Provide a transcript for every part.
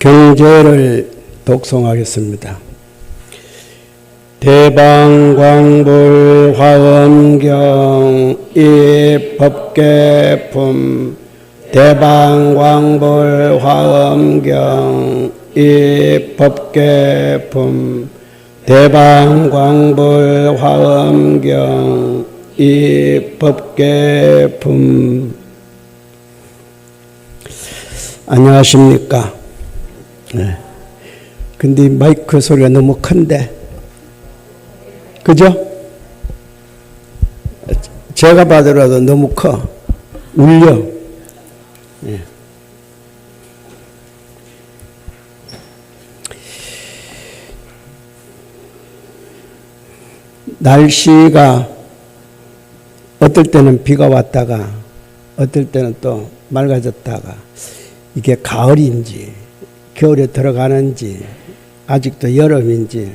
경제를 독송하겠습니다. 대방광불 화엄경 이법계품 대방광불 화엄경 이법계품 대방광불 화엄경 이법계품. 안녕하십니까? 네. 근데 마이크 소리가 너무 큰데, 그죠? 제가 봐더라도 너무 커. 울려. 네. 날씨가 어떨 때는 비가 왔다가 어떨 때는 또 맑아졌다가 이게 가을인지 겨울에 들어가는지 아직도 여름인지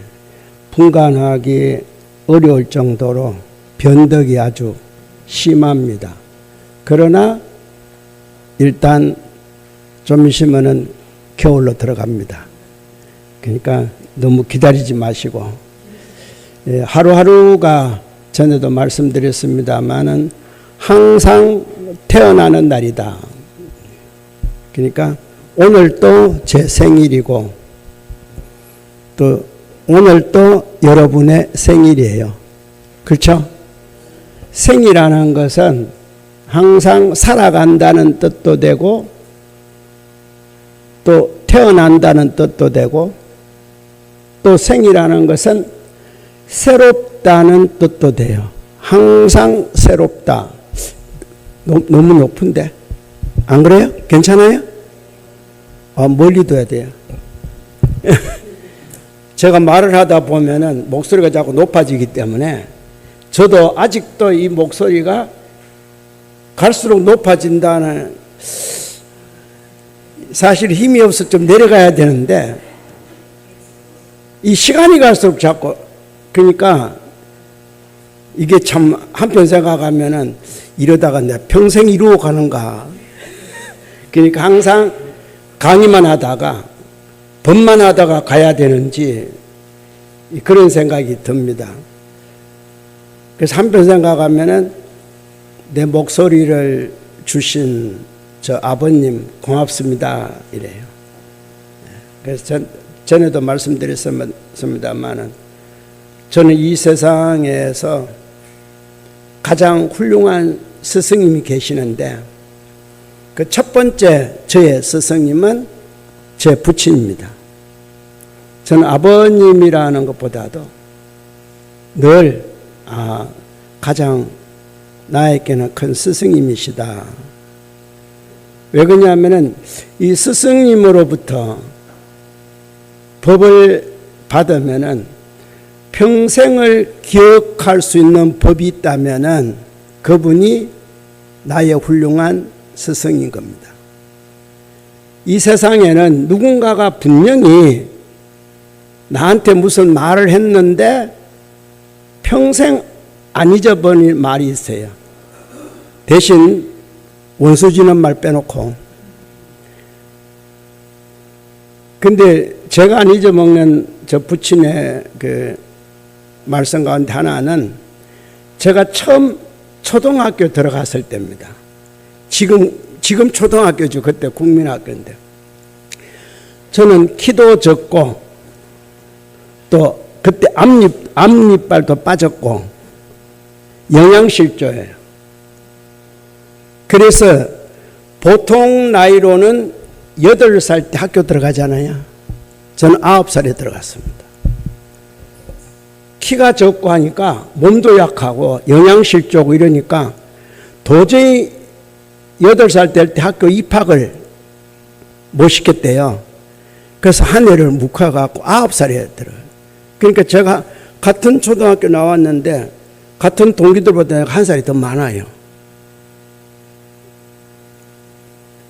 분간하기 어려울 정도로 변덕이 아주 심합니다. 그러나 일단 좀 있으면은 겨울로 들어갑니다. 그러니까 너무 기다리지 마시고, 하루하루가 전에도 말씀드렸습니다마는 항상 태어나는 날이다. 그러니까 오늘도 제 생일이고 또 오늘도 여러분의 생일이에요. 그렇죠? 생이라는 것은 항상 살아간다는 뜻도 되고 또 태어난다는 뜻도 되고 또 생이라는 것은 새롭다는 뜻도 돼요. 항상 새롭다. 너무 높은데? 안 그래요? 괜찮아요? 멀리 둬야 돼요. 제가 말을 하다 보면은 목소리가 자꾸 높아지기 때문에 저도 아직도 이 목소리가 갈수록 높아진다는, 사실 힘이 없어 좀 내려가야 되는데 이 시간이 갈수록 자꾸, 그러니까 이게 참 한편 생각하면은 이러다가 내가 평생 이루어 가는가. 그러니까 항상 강의만 하다가 법만 하다가 가야 되는지 그런 생각이 듭니다. 그래서 한편 생각하면은 내 목소리를 주신 저 아버님 고맙습니다 이래요. 그래서 전에도 말씀드렸습니다만은 저는 이 세상에서 가장 훌륭한 스승님이 계시는데 그 첫 번째 저의 스승님은 제 부친입니다. 저는 아버님이라는 것보다도 늘 가장 나에게는 큰 스승님이시다. 왜 그러냐면은 이 스승님으로부터 법을 받으면은 평생을 기억할 수 있는 법이 있다면은 그분이 나의 훌륭한 스승인 겁니다. 이 세상에는 누군가가 분명히 나한테 무슨 말을 했는데 평생 안 잊어버릴 말이 있어요. 대신 원수지는 말 빼놓고. 근데 제가 안 잊어먹는 저 부친의 그 말씀 가운데 하나는 제가 처음 초등학교 들어갔을 때입니다. 지금 초등학교죠. 그때 국민학교인데. 저는 키도 적고 또 그때 앞니빨도 빠졌고 영양실조예요. 그래서 보통 나이로는 8살 때 학교 들어가잖아요. 저는 9살에 들어갔습니다. 키가 적고 하니까 몸도 약하고 영양실조고 이러니까 도저히 8살 될 때 학교 입학을 못 시켰대요. 그래서 한 해를 묵혀갖고 9살에 들어요. 그러니까 제가 같은 초등학교 나왔는데 같은 동기들보다 한 살이 더 많아요.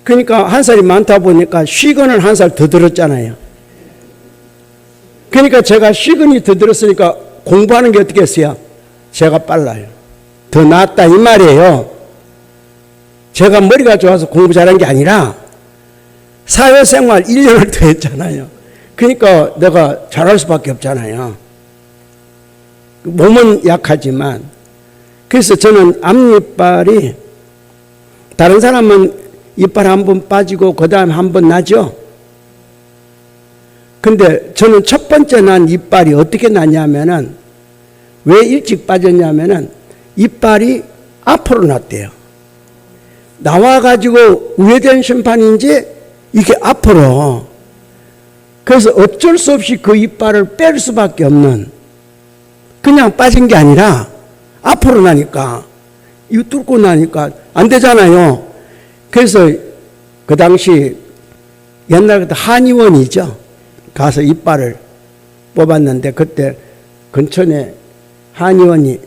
그러니까 한 살이 많다 보니까 시간을 한 살 더 들었잖아요. 그러니까 제가 시간이 더 들었으니까 공부하는 게 어떻게 했어요? 제가 빨라요. 더 낫다 이 말이에요. 제가 머리가 좋아서 공부 잘한 게 아니라 사회생활 1년을 더 했잖아요. 그러니까 내가 잘할 수밖에 없잖아요. 몸은 약하지만. 그래서 저는 앞니빨이, 다른 사람은 이빨 한 번 빠지고 그 다음에 한 번 나죠. 근데 저는 첫 번째 난 이빨이 어떻게 났냐면은, 왜 일찍 빠졌냐면은 이빨이 앞으로 났대요. 나와가지고 우회된 심판인지 이게 앞으로. 그래서 어쩔 수 없이 그 이빨을 뺄 수밖에 없는, 그냥 빠진 게 아니라 앞으로 나니까, 이거 뚫고 나니까 안 되잖아요. 그래서 그 당시 옛날 같은 한의원이죠. 가서 이빨을 뽑았는데, 그때 근천에 한의원이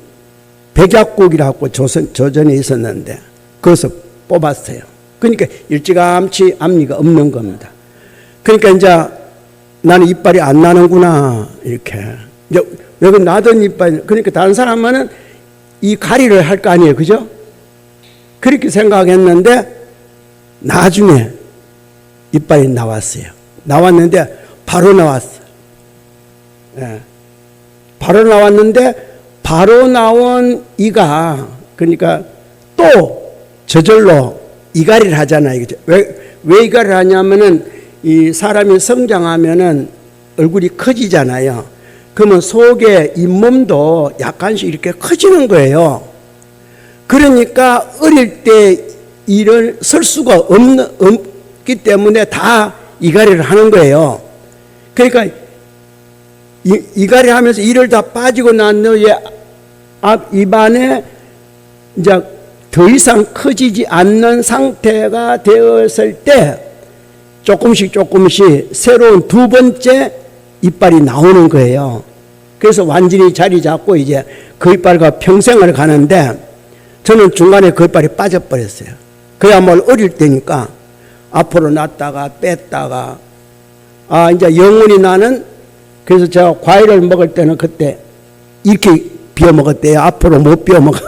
백약국이라고 조전에 있었는데 거기서 뽑았어요. 그러니까 일찌감치 앞니가 없는 겁니다. 그러니까 이제 나는 이빨이 안 나는구나, 이렇게. 이제 여기 나던 이빨, 그러니까 다른 사람은 이 가리를 할 거 아니에요, 그죠? 그렇게 생각했는데 나중에 이빨이 나왔어요. 나왔는데 바로 나왔어요. 예. 바로 나왔는데 바로 나온 이가, 그러니까 또 저절로 이갈이를 하잖아요. 그죠? 왜 이갈을 하냐면은 이 사람이 성장하면은 얼굴이 커지잖아요. 그러면 속에 잇몸도 약간씩 이렇게 커지는 거예요. 그러니까 어릴 때 일을 쓸 수가 없기 때문에 다 이갈이를 하는 거예요. 그러니까 이갈이 하면서 이를 다 빠지고 난 후에 앞 입안에 이제 더 이상 커지지 않는 상태가 되었을 때 조금씩 새로운 두 번째 이빨이 나오는 거예요. 그래서 완전히 자리 잡고 이제 그 이빨과 평생을 가는데, 저는 중간에 그 이빨이 빠져버렸어요. 그야말로 어릴 때니까 앞으로 났다가 뺐다가, 이제 영원히 나는, 그래서 제가 과일을 먹을 때는 그때 이렇게 비워 먹었대요. 앞으로 못 비워 먹어.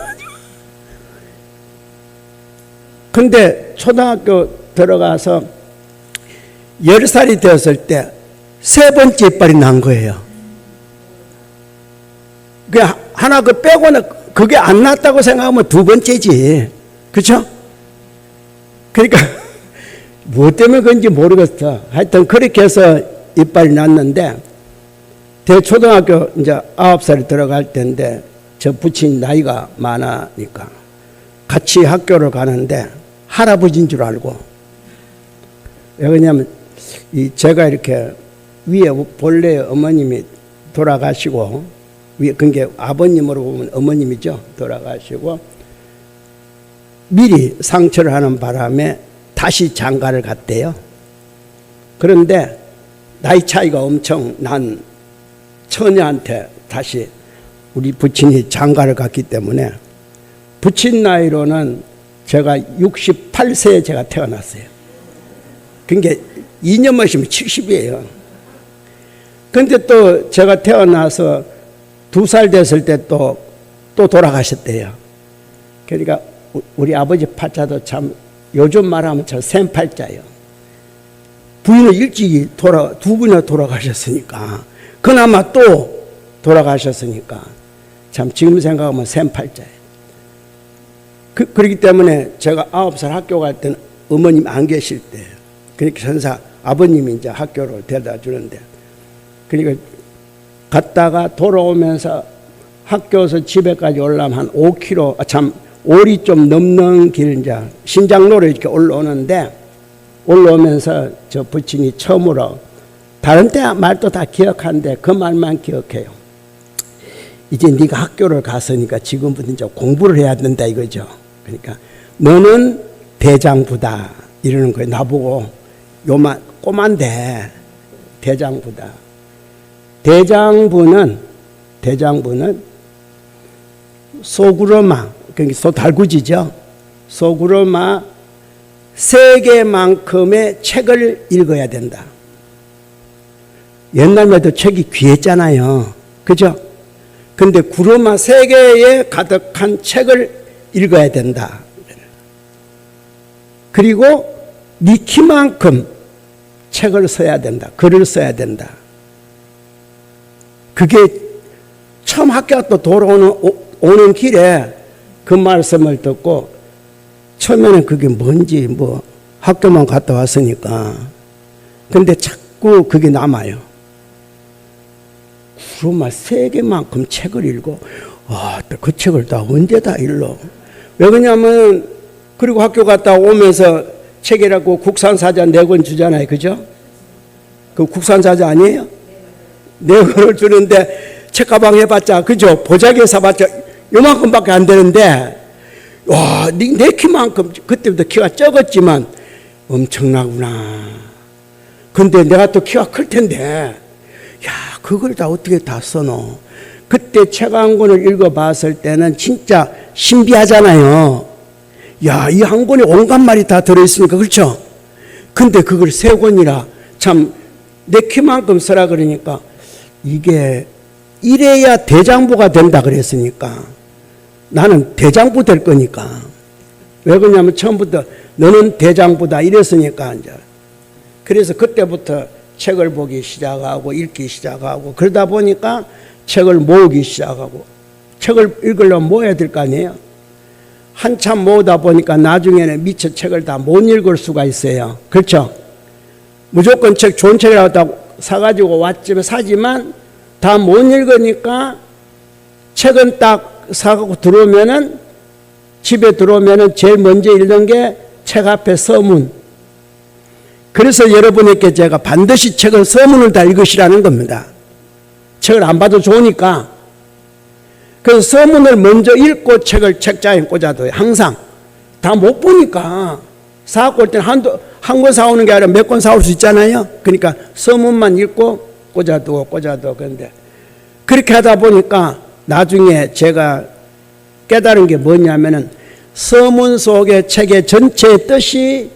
근데 초등학교 들어가서 10살이 되었을 때 세 번째 이빨이 난 거예요. 그 하나 그 빼고는 그게 안 났다고 생각하면 두 번째지. 그렇죠? 그러니까 뭐 때문에 그런지 모르겠어. 하여튼 그렇게 해서 이빨이 났는데, 대초등학교 이제 9살이 들어갈 때인데, 저 부친 나이가 많으니까 같이 학교를 가는데 할아버지인 줄 알고. 왜 그러냐면 제가 이렇게 위에 본래 어머님이 돌아가시고, 위에 그게 아버님으로 보면 어머님이죠. 돌아가시고 미리 상처를 하는 바람에 다시 장가를 갔대요. 그런데 나이 차이가 엄청 난 처녀한테 다시 우리 부친이 장가를 갔기 때문에, 부친 나이로는 제가 68세에 제가 태어났어요. 그게 2년만 있으면 70이에요. 근데 또 제가 태어나서 2살 됐을 때 또 돌아가셨대요. 그러니까 우리 아버지 팔자도 참 요즘 말하면 저 샘팔자예요. 부인은 일찍이 두 분이나 돌아가셨으니까, 그나마 또 돌아가셨으니까 참 지금 생각하면 샘팔자예요. 그렇기 때문에 제가 9살 학교 갈 때는 어머님 안 계실 때, 그러니까 천사 아버님이 이제 학교를 데려다 주는데, 그러니까 갔다가 돌아오면서 학교에서 집에까지 올라면 한 5km, 참 5리 좀 넘는 길, 이제 신장로로 이렇게 올라오면서 저 부친이 처음으로, 다른 때 말도 다 기억하는데 그 말만 기억해요. 이제 네가 학교를 갔으니까 지금부터 이제 공부를 해야 된다 이거죠. 그러니까 너는 대장부다 이러는 거예요. 나보고 요만 꼬만데 대장부다. 대장부는 소구로마, 그러니까 소달구지죠. 소구로마 3개만큼의 책을 읽어야 된다. 옛날만 해도 책이 귀했잖아요. 그죠? 근데 구로마 3개에 가득한 책을 읽어야 된다. 그리고 네 키만큼 책을 써야 된다. 글을 써야 된다. 그게 처음 학교 또 오는 길에 그 말씀을 듣고 처음에는 그게 뭔지 뭐 학교만 갔다 왔으니까 근데 자꾸 그게 남아요. 정말 세계만큼 책을 읽고 그 책을 다 언제 다 읽어. 왜 그러냐면 그리고 학교 갔다 오면서 책이라고 국산사자 4권 주잖아요. 그죠? 그 국산사자 아니에요? 4권을 주는데 책가방 해봤자 그죠? 보자기에 사봤자 요만큼밖에 안 되는데 와, 내 키만큼 그때부터 키가 적었지만 엄청나구나. 근데 내가 또 키가 클 텐데 야, 그걸 다 어떻게 다 써노? 그때 책 한 권을 읽어봤을 때는 진짜 신비하잖아요. 야, 이 한 권에 온갖 말이 다 들어있으니까 그렇죠? 근데 그걸 3권이라 참 내 키만큼 쓰라 그러니까 이게 이래야 대장부가 된다 그랬으니까 나는 대장부 될 거니까. 왜 그러냐면 처음부터 너는 대장부다 이랬으니까 이제. 그래서 그때부터 책을 보기 시작하고 읽기 시작하고 그러다 보니까 책을 모으기 시작하고 책을 읽으려면 모아야 될 거 아니에요. 한참 모으다 보니까 나중에는 미처 책을 다 못 읽을 수가 있어요. 그렇죠? 무조건 책 좋은 책이라고 사가지고 왔지만 사지만 다 못 읽으니까 책은 딱 사가고 들어오면은 집에 들어오면은 제일 먼저 읽는 게 책 앞에 서문. 그래서 여러분에게 제가 반드시 책을 서문을 다 읽으시라는 겁니다. 책을 안 봐도 좋으니까. 그래서 서문을 먼저 읽고 책을 책장에 꽂아둬요. 항상. 다 못 보니까 사갖고 올 때는 한 권 사오는 게 아니라 몇 권 사올 수 있잖아요. 그러니까 서문만 읽고 꽂아두고. 그런데 그렇게 하다 보니까 나중에 제가 깨달은 게 뭐냐면은 서문 속에 책의 전체의 뜻이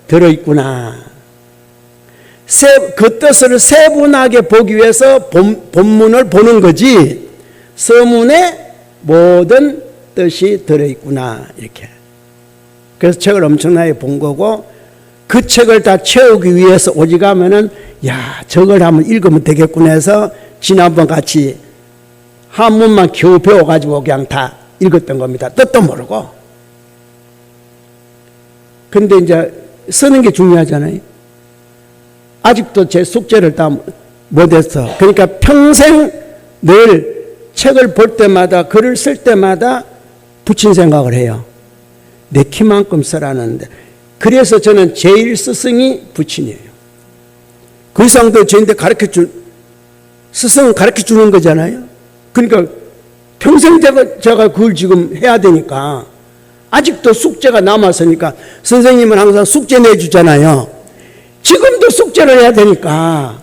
들어있구나. 그 뜻을 세분하게 보기 위해서 본문을 보는 거지 서문에 모든 뜻이 들어있구나 이렇게. 그래서 책을 엄청나게 본 거고 그 책을 다 채우기 위해서 오직 하면은 야 저걸 한번 읽으면 되겠구나 해서 지난번 같이 한문만 겨우 배워가지고 그냥 다 읽었던 겁니다. 뜻도 모르고. 근데 이제 쓰는 게 중요하잖아요. 아직도 제 숙제를 다 못했어. 그러니까 평생 늘 책을 볼 때마다 글을 쓸 때마다 붙인 생각을 해요. 내 키만큼 쓰라는데. 그래서 저는 제일 스승이 부친이에요. 그 이상도 저한테 스승은 가르쳐 주는 거잖아요. 그러니까 평생 제가 그걸 지금 해야 되니까 아직도 숙제가 남았으니까 선생님은 항상 숙제 내주잖아요. 지금도 숙제를 해야 되니까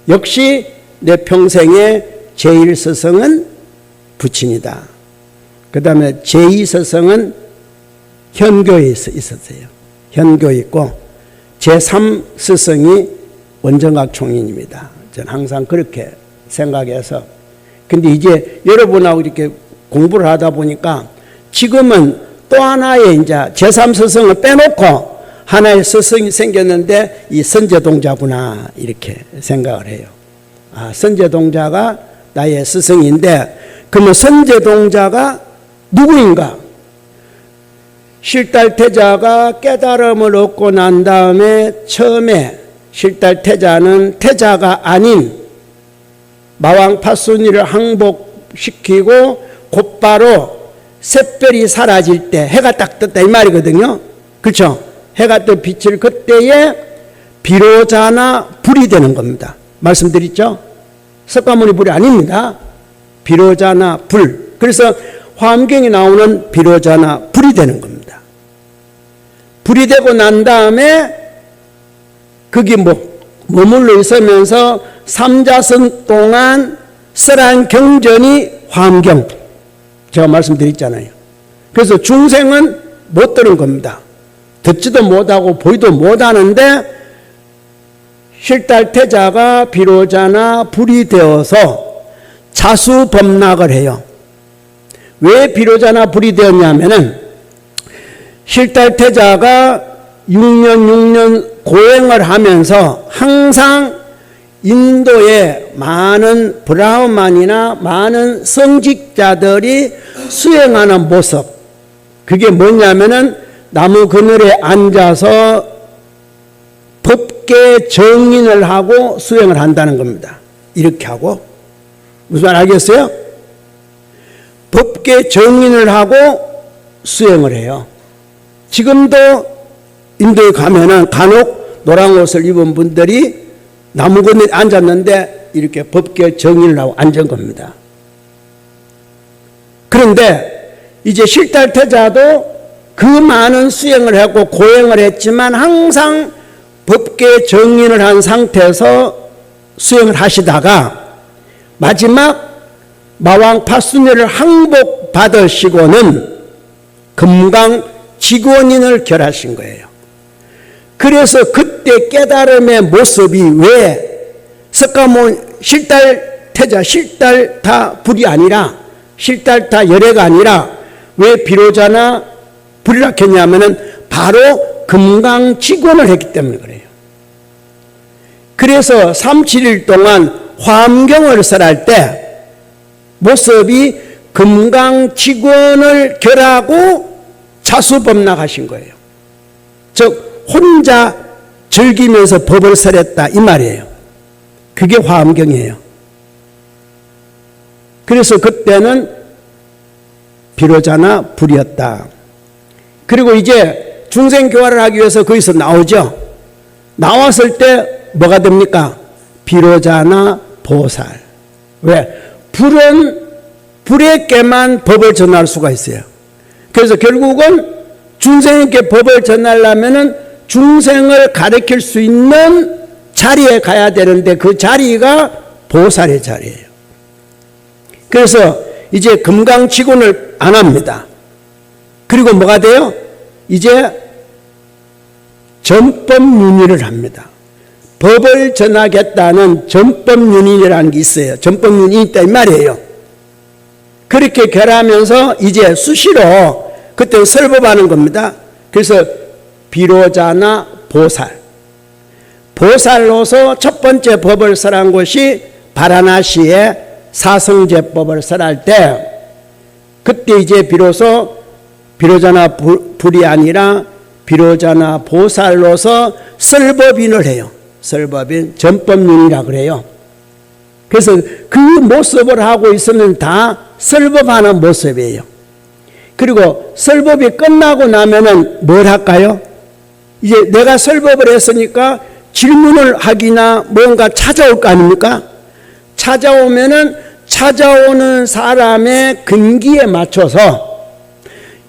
역시 내 평생의 제일 스승은 부친이다. 그 다음에 제2 스승은 현교에 있었어요. 현교에 있고 제3 스승이 원정각 총인입니다. 저는 항상 그렇게 생각해서. 근데 이제 여러분하고 이렇게 공부를 하다 보니까 지금은 또 하나의 이제 제3 스승을 빼놓고 하나의 스승이 생겼는데 이 선제동자구나 이렇게 생각을 해요. 아, 선제동자가 나의 스승인데 그러면 선제동자가 누구인가? 실달태자가 깨달음을 얻고 난 다음에 처음에 실달태자는 태자가 아닌 마왕 파순이를 항복시키고 곧바로 샛별이 사라질 때 해가 딱 떴다 이 말이거든요. 그렇죠? 해가 떠 빛을 그때에 비로자나 불이 되는 겁니다. 말씀드렸죠? 석가모니 불이 아닙니다. 비로자나 불. 그래서 화엄경에 나오는 비로자나 불이 되는 겁니다. 불이 되고 난 다음에 거기 머물러 있으면서 삼자선 동안 설한 경전이 화엄경. 제가 말씀드렸잖아요. 그래서 중생은 못 들은 겁니다. 듣지도 못하고 보이도 못하는데 실달태자가 비로자나 불이 되어서 자수범락을 해요. 왜 비로자나 불이 되었냐면은 실달태자가 6년 6년 고행을 하면서 항상 인도의 많은 브라흐만이나 많은 성직자들이 수행하는 모습, 그게 뭐냐면은 나무 그늘에 앉아서 법계 정인을 하고 수행을 한다는 겁니다. 이렇게 하고. 무슨 말 알겠어요? 법계 정인을 하고 수행을 해요. 지금도 인도에 가면은 간혹 노란 옷을 입은 분들이 나무 그늘에 앉았는데 이렇게 법계 정인을 하고 앉은 겁니다. 그런데 이제 실달태자도 그 많은 수행을 했고 고행을 했지만 항상 법계 정인을 한 상태에서 수행을 하시다가 마지막 마왕 파순이를 항복받으시고는 금강직원인을 결하신 거예요. 그래서 그때 깨달음의 모습이 왜 석가모니 실달태자 실달타 불이 아니라 실달타 열애가 아니라 왜 비로자나 불이라 했냐면은 바로 금강직원을 했기 때문에 그래요. 그래서 37일 동안 화엄경을 설할 때 모습이 금강직원을 결하고 자수법락하신 거예요. 즉 혼자 즐기면서 법을 설했다 이 말이에요. 그게 화엄경이에요. 그래서 그때는 비로자나 불이었다. 그리고 이제 중생교화를 하기 위해서 거기서 나오죠. 나왔을 때 뭐가 됩니까? 비로자나 보살. 왜? 불은 불에게만 법을 전할 수가 있어요. 그래서 결국은 중생에게 법을 전하려면은 중생을 가르칠 수 있는 자리에 가야 되는데 그 자리가 보살의 자리예요. 그래서 이제 금강직원을 안 합니다. 그리고 뭐가 돼요? 이제 전법윤의를 합니다. 법을 전하겠다는 전법윤의라는 게 있어요. 전법윤의 있다 이 말이에요. 그렇게 결하면서 이제 수시로 그때 설법하는 겁니다. 그래서 비로자나 보살. 보살로서 첫 번째 법을 설한 곳이 바라나시에 사성제법을 설할 때 그때 이제 비로소 비로자나 불이 아니라 비로자나 보살로서 설법인을 해요. 설법인 전법윤이라 그래요. 그래서 그 모습을 하고 있으면 다 설법하는 모습이에요. 그리고 설법이 끝나고 나면은 뭘 할까요? 이제 내가 설법을 했으니까 질문을 하기나 뭔가 찾아올 거 아닙니까? 찾아오면은 찾아오는 사람의 근기에 맞춰서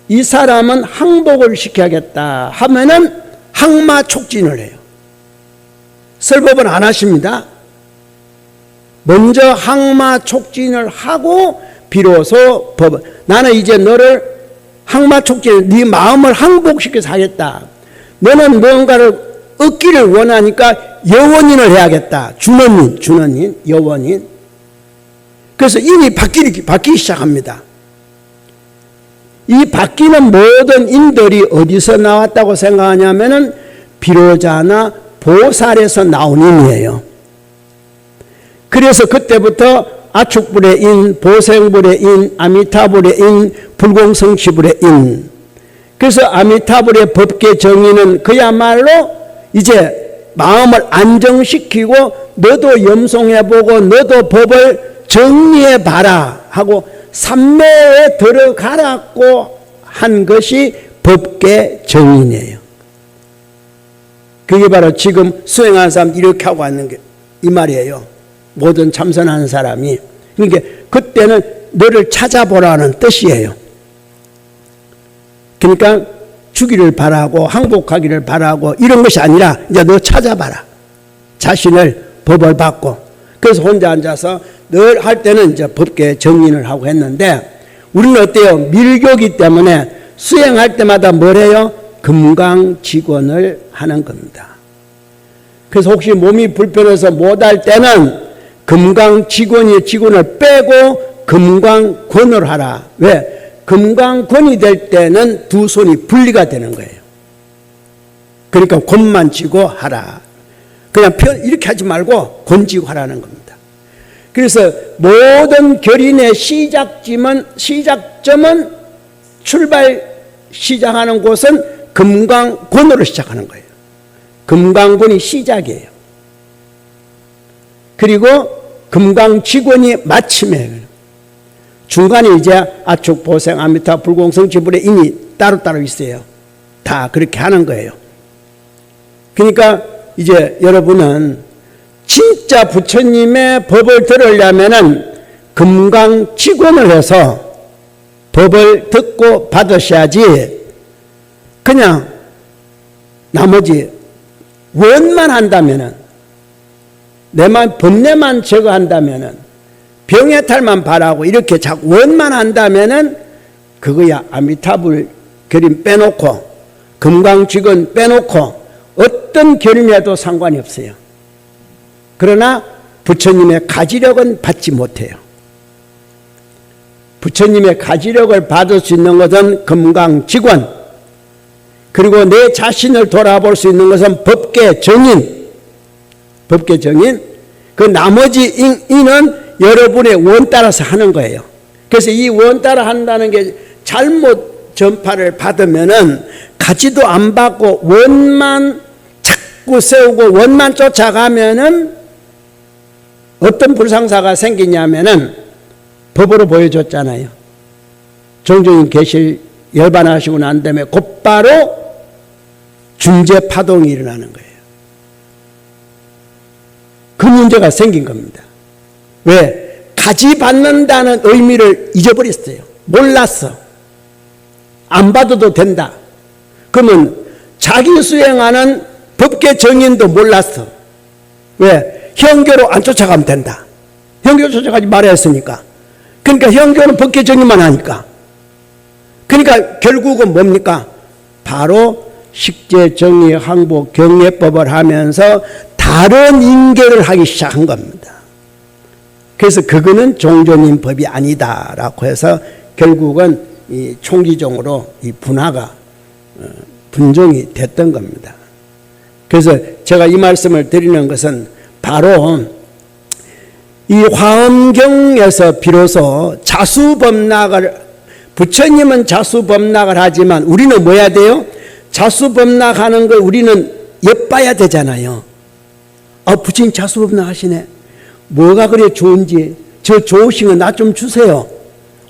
이 사람은 항복을 시켜야겠다 하면은 항마 촉진을 해요. 설법은 안 하십니다. 먼저 항마 촉진을 하고 비로소 법. 나는 이제 너를 항마 촉진, 네 마음을 항복시켜서 하겠다. 너는 뭔가를 얻기를 원하니까 여원인을 해야겠다. 준원인, 여원인. 그래서 인이 바뀌기 시작합니다. 이 바뀌는 모든 인들이 어디서 나왔다고 생각하냐면은 비로자나 보살에서 나온 인이에요. 그래서 그때부터 아축불의 인, 보생불의 인, 아미타불의 인, 불공성취불의 인. 그래서 아미타불의 법계 정의는 그야말로 이제 마음을 안정시키고 너도 염송해보고 너도 법을 정리해봐라 하고 삼매에 들어가라고 한 것이 법계 정인이에요. 그게 바로 지금 수행하는 사람 이렇게 하고 왔는 게 이 말이에요. 모든 참선하는 사람이. 그러니까 그때는 너를 찾아보라는 뜻이에요. 그러니까 주기를 바라고 항복하기를 바라고 이런 것이 아니라 이제 너 찾아봐라. 자신을 법을 받고. 그래서 혼자 앉아서 늘 할 때는 이제 법계 정인을 하고 했는데 우리는 어때요? 밀교기 때문에 수행할 때마다 뭘 해요? 금강직원을 하는 겁니다. 그래서 혹시 몸이 불편해서 못할 때는 금강직원의 직원을 빼고 금강권을 하라. 왜? 금강권이 될 때는 두 손이 분리가 되는 거예요. 그러니까 곤만 쥐고 하라. 그냥 이렇게 하지 말고 곤 쥐고 하라는 겁니다. 그래서 모든 결인의 시작점은 시작하는 곳은 금강곤으로 시작하는 거예요. 금강곤이 시작이에요. 그리고 금강직원이 마침이에요. 중간에 이제 아축, 보생, 아미타, 불공성, 지불의 인이 따로따로 있어요. 다 그렇게 하는 거예요. 그러니까 이제 여러분은 진짜 부처님의 법을 들으려면은 금강직원을 해서 법을 듣고 받으셔야지 그냥 나머지 원만 한다면은 내만 법내만 제거한다면은 병해탈만 바라고 이렇게 자꾸 원만 한다면은 그거야 아미타불 결임 빼놓고 금강직원 빼놓고 어떤 결임에도 상관이 없어요. 그러나 부처님의 가지력은 받지 못해요. 부처님의 가지력을 받을 수 있는 것은 금강직원, 그리고 내 자신을 돌아볼 수 있는 것은 법계정인. 그 나머지 인은 여러분의 원 따라서 하는 거예요. 그래서 이 원 따라 한다는 게 잘못 전파를 받으면은 가지도 안 받고 원만 자꾸 세우고 원만 쫓아가면은 어떤 불상사가 생기냐면은 법으로 보여줬잖아요. 종종인 계실 열반하시고 난 다음에 곧바로 중재 파동이 일어나는 거예요. 그 문제가 생긴 겁니다. 왜? 가지 받는다는 의미를 잊어버렸어요. 몰랐어. 안 받아도 된다. 그러면 자기 수행하는 법계 정인도 몰랐어. 왜? 형교로 안 쫓아가면 된다. 형교 쫓아가지 말아야 했으니까. 그러니까 형교는 법계 정인만 하니까. 그러니까 결국은 뭡니까? 바로 식재, 정의, 항복, 경례법을 하면서 다른 인계를 하기 시작한 겁니다. 그래서 그거는 종전인 법이 아니다라고 해서 결국은 이 총기종으로 이 분화가 분종이 됐던 겁니다. 그래서 제가 이 말씀을 드리는 것은 바로 이 화엄경에서 비로소 자수범락을, 부처님은 자수범락을 하지만 우리는 뭐 해야 돼요? 자수범락하는 걸 우리는 엿봐야 되잖아요. 아, 부처님 자수범락 하시네. 뭐가 그래 좋은지, 저 좋으신 거 나 좀 주세요.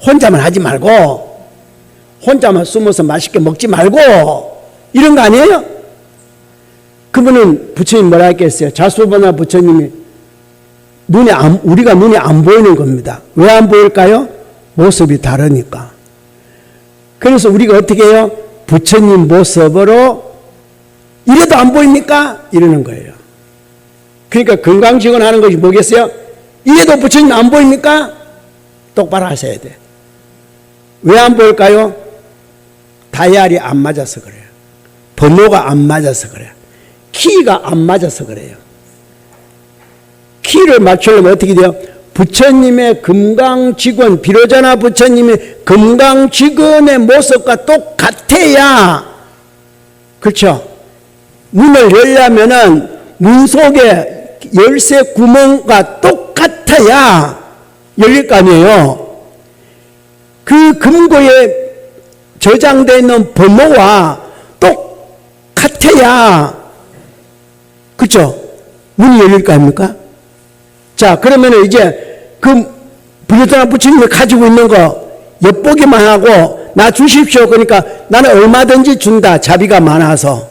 혼자만 하지 말고, 혼자만 숨어서 맛있게 먹지 말고, 이런 거 아니에요? 그분은 부처님 뭐라 했겠어요? 자수범락 부처님이 우리가 눈에 안 보이는 겁니다. 왜 안 보일까요? 모습이 다르니까. 그래서 우리가 어떻게 해요? 부처님 모습으로 이래도 안 보입니까? 이러는 거예요. 그러니까 건강직원 하는 것이 뭐겠어요? 이래도 부처님 안 보입니까? 똑바로 하셔야 돼. 왜 안 보일까요? 다이알이 안 맞아서 그래요. 번호가 안 맞아서 그래요. 키가 안 맞아서 그래요. 키를 맞추려면 어떻게 돼요? 부처님의 금강직원, 비로자나 부처님의 금강직원의 모습과 똑같아야, 그렇죠? 문을 열려면은 문 속에 열쇠 구멍과 똑같아야 열릴 거 아니에요. 그 금고에 저장되어 있는 번호와 똑같아야, 그렇죠? 문이 열릴 거 아닙니까? 자, 그러면 이제 그 비로자나 부처님이 가지고 있는 거 엿보기만 하고 나 주십시오. 그러니까 나는 얼마든지 준다. 자비가 많아서.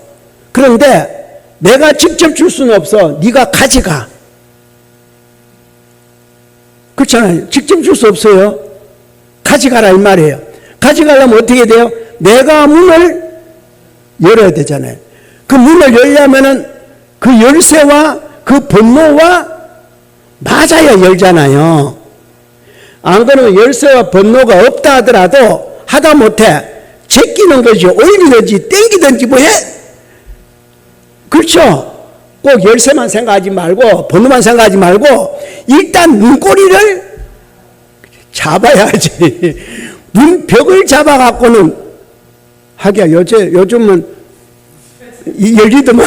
그런데 내가 직접 줄 수는 없어. 네가 가져가. 그렇잖아요. 직접 줄 수 없어요. 가져가라 이 말이에요. 가져가려면 어떻게 돼요? 내가 문을 열어야 되잖아요. 그 문을 열려면은 그 열쇠와 그 번호와 맞아야 열잖아요. 안 그러면 열쇠와 번호가 없다 하더라도 하다못해 제끼는 것이 올리든지 땡기든지 뭐 해? 그렇죠? 꼭 열쇠만 생각하지 말고 번호만 생각하지 말고 일단 문고리를 잡아야지. 문벽을 잡아갖고는 하기야 요즘은 열리더만.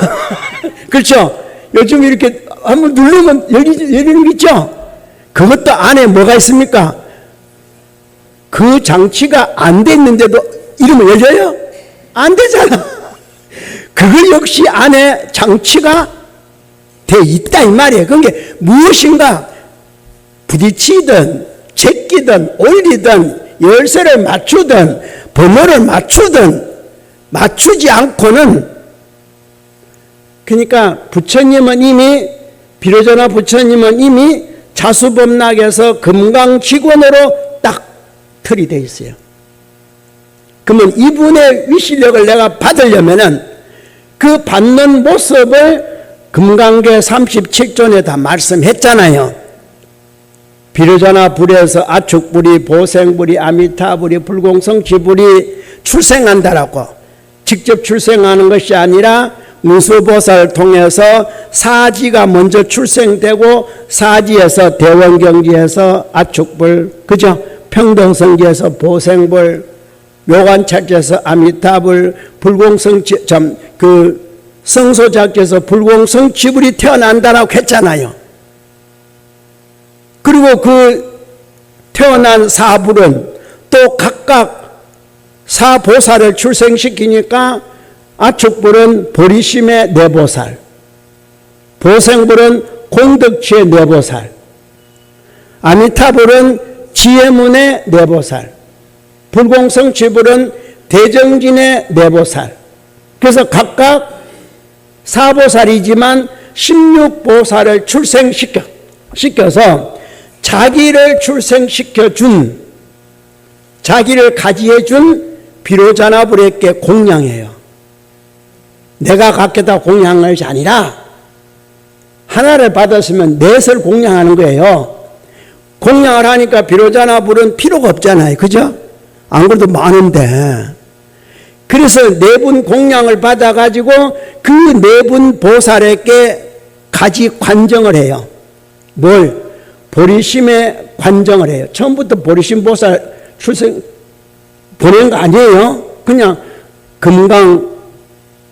그렇죠? 요즘 이렇게 한번 누르면 열리는 거 있죠? 그것도 안에 뭐가 있습니까? 그 장치가 안 됐는데도 이러면 열려요? 안 되잖아. 그거 역시 안에 장치가 돼 있다 이 말이에요. 그게 무엇인가 부딪히든 제끼든 올리든 열쇠를 맞추든 번호를 맞추든 맞추지 않고는, 그러니까 부처님은 이미, 비로자나 부처님은 이미 자수법락에서 금강직원으로 딱 틀이 되어 있어요. 그러면 이분의 위시력을 내가 받으려면은 그 받는 모습을 금강계 37존에 다 말씀했잖아요. 비로자나 불에서 아축불이, 보생불이, 아미타불이, 불공성지불이 출생한다라고. 직접 출생하는 것이 아니라 무수보살을 통해서 사지가 먼저 출생되고, 사지에서 대원경지에서 아축불, 그죠? 평등성지에서 보생불, 요관찰지에서 아미타불, 성소작지에서 불공성지불이 태어난다라고 했잖아요. 그리고 그 태어난 사불은 또 각각 사보살을 출생시키니까, 아축불은 보리심의 내보살, 보생불은 공덕치의 내보살, 아미타불은 지혜문의 내보살, 불공성지불은 대정진의 내보살. 그래서 각각 사보살이지만 16보살을 출생시켜서 자기를 출생시켜준, 자기를 가지해준 비로자나불에게 공양해요. 내가 갖게다 공양할 것이 아니라 하나를 받았으면 넷을 공양하는 거예요. 공양을 하니까 비로자나불은 필요가 없잖아요. 그죠? 안 그래도 많은데. 그래서 네 분 공양을 받아가지고 그 네 분 보살에게 가지 관정을 해요. 뭘? 보리심에 관정을 해요. 처음부터 보리심 보살 출생 보낸 거 아니에요. 그냥 금강,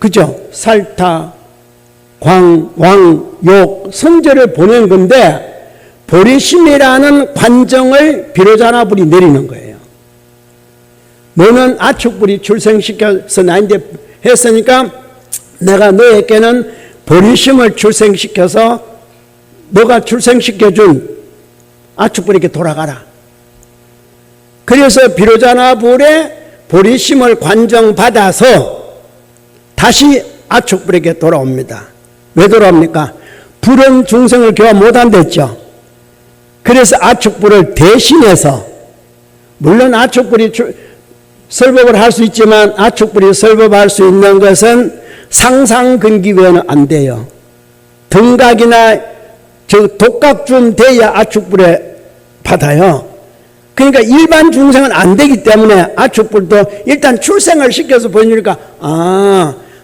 그죠? 살타, 광, 왕, 욕, 성제를 보낸 건데, 보리심이라는 관정을 비로자나불이 내리는 거예요. 너는 아축불이 출생시켜서 나인데 했으니까 내가 너에게는 보리심을 출생시켜서 너가 출생시켜준 아축불에게 돌아가라. 그래서 비로자나불의 보리심을 관정받아서 다시 아축불에게 돌아옵니다. 왜 돌아옵니까? 불은 중생을 교화 못한댔죠. 그래서 아축불을 대신해서, 물론 아축불이 설법을 할 수 있지만 아축불이 설법할 수 있는 것은 상상근기 외에는 안 돼요. 등각이나 독각쯤 돼야 아축불에 받아요. 그러니까 일반 중생은 안 되기 때문에 아축불도 일단 출생을 시켜서 보여주니까,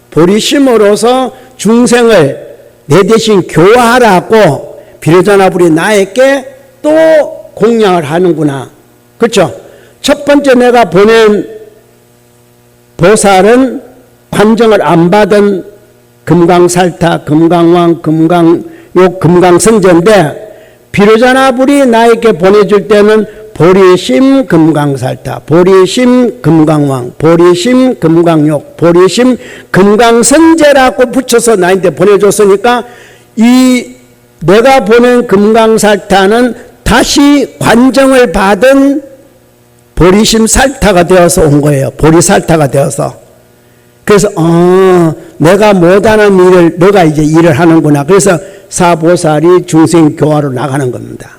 보리심으로서 중생을 내 대신 교화하라고 비로자나불이 나에게 또 공양을 하는구나. 그렇죠? 첫 번째 내가 보낸 보살은 관정을 안 받은 금강살타, 금강왕, 금강욕, 금강성제인데, 비로자나불이 나에게 보내줄 때는 보리심 금강살타, 보리심 금강왕, 보리심 금강욕, 보리심 금강선제라고 붙여서 나한테 보내줬으니까, 이 내가 보낸 금강살타는 다시 관정을 받은 보리심 살타가 되어서 온 거예요. 보리살타가 되어서. 그래서 내가 못하는 일을 너가 이제 일을 하는구나. 그래서 사보살이 중생 교화로 나가는 겁니다.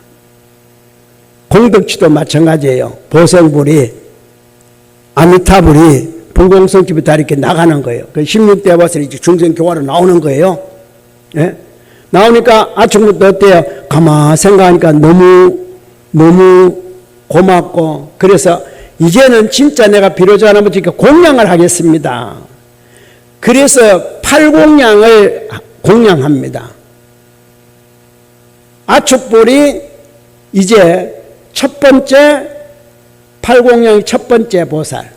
공덕치도 마찬가지예요. 보생불이, 아미타불이, 불공성집이 다 이렇게 나가는 거예요. 그 16대보살이 이제 중생 교화로 나오는 거예요. 예? 나오니까 아침부터 어때요? 가만 생각하니까 너무 고맙고, 그래서 이제는 진짜 내가 비로자나불께 공양을 하겠습니다. 그래서 8공양을 공양합니다. 아축불이 이제 첫 번째, 8공양의 첫 번째 보살.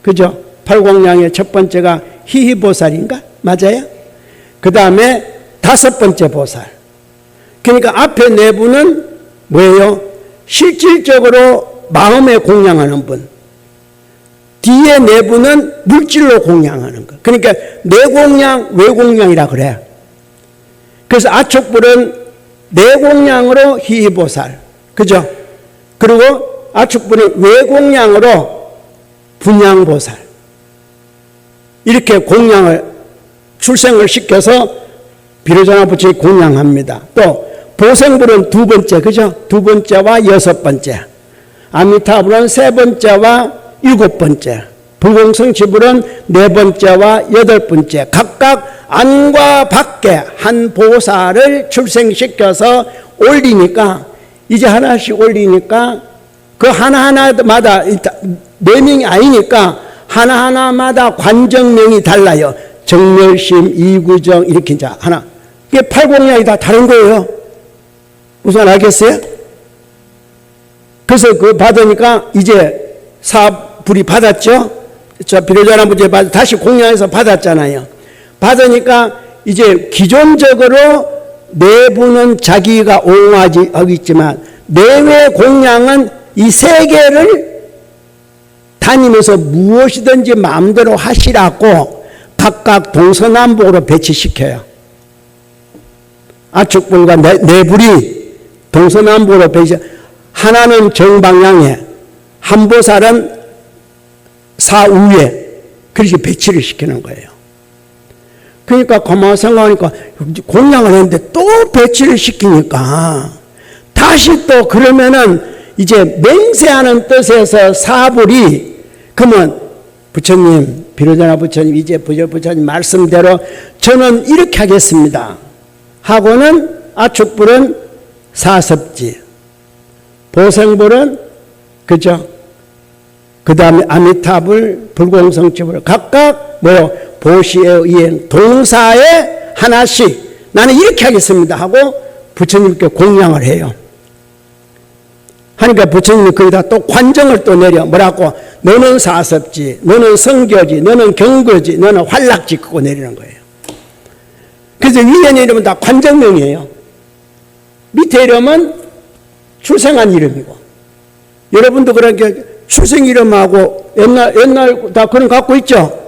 그죠? 8공양의 첫 번째가 희희보살인가? 맞아요? 그 다음에 다섯 번째 보살. 그러니까 앞에 네 분은 뭐예요? 실질적으로 마음에 공양하는 분. 뒤에 네 분은 물질로 공양하는 거. 그러니까 내공양, 외공양이라 그래. 그래서 아축불은 내공양으로 희희보살. 그죠? 그리고 아축불은 외공양으로 분양보살. 이렇게 공양을, 출생을 시켜서 비로자나 부처님이 공양합니다. 또 보생불은 두 번째, 그죠? 두 번째와 여섯 번째. 아미타불은 세 번째와 일곱 번째. 불공성치불은 네 번째와 여덟 번째. 각각 안과 밖에 한 보살을 출생시켜서 올리니까, 이제 하나씩 올리니까 그 하나하나마다 네 명이 아니니까 하나하나마다 관정명이 달라요. 정멸심, 이구정, 이렇게 이제 하나. 이게 팔공양이 다 다른 거예요. 무슨 알겠어요? 그래서 그 받으니까 이제 사불이 받았죠? 저 비로자나 부처 다시 공양해서 받았잖아요. 받으니까 이제 기존적으로 내부는 자기가 옹호하지 있지만 내외 공양은 이 세계를 다니면서 무엇이든지 마음대로 하시라고 각각 동서남북으로 배치시켜요. 아축불과 내불이 동서남북으로 배치. 하나는 정방향에, 한 보살은 사우에 그렇게 배치를 시키는 거예요. 그러니까 가만히 생각하니까 공양을 했는데 또 배치를 시키니까 다시 또 그러면은 이제 맹세하는 뜻에서 사불이 그러면 부처님, 비로자나 부처님, 이제 부처님 말씀대로 저는 이렇게 하겠습니다 하고는 아축불은 사섭지, 보생불은 그죠? 그 다음에 아미타불, 불공성치불 각각 뭐요? 보시에 의해 동사에 하나씩 나는 이렇게 하겠습니다 하고 부처님께 공양을 해요. 하니까 부처님이 거기다 또 관정을 또 내려 뭐라고? 너는 사섭지, 너는 성교지, 너는 경거지, 너는 활락지 그거 내리는 거예요. 그래서 위에 내리면 다 관정명이에요. 밑에 이름은 출생한 이름이고. 여러분도 그렇게 출생 이름하고 옛날 다 그런 거 갖고 있죠?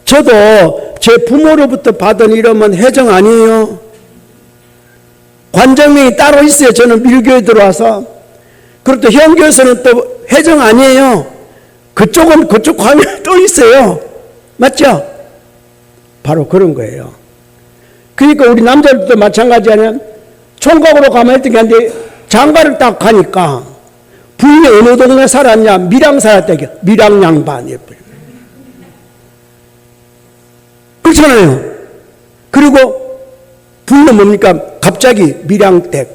저도 제 부모로부터 받은 이름은 혜정 아니에요. 관정명이 따로 있어요. 저는 밀교에 들어와서. 그리고 또 현교에서는 또 혜정 아니에요. 그쪽은 그쪽 관이 또 있어요. 맞죠? 바로 그런 거예요. 그러니까 우리 남자들도 마찬가지 아니에요. 총각으로 가면 했던 게 아닌데 장가를 딱 가니까 부인이 어느 동네 살았냐? 밀양 살았대요. 밀양 양반. 그렇잖아요. 그리고 부인은 뭡니까? 갑자기 밀양댁,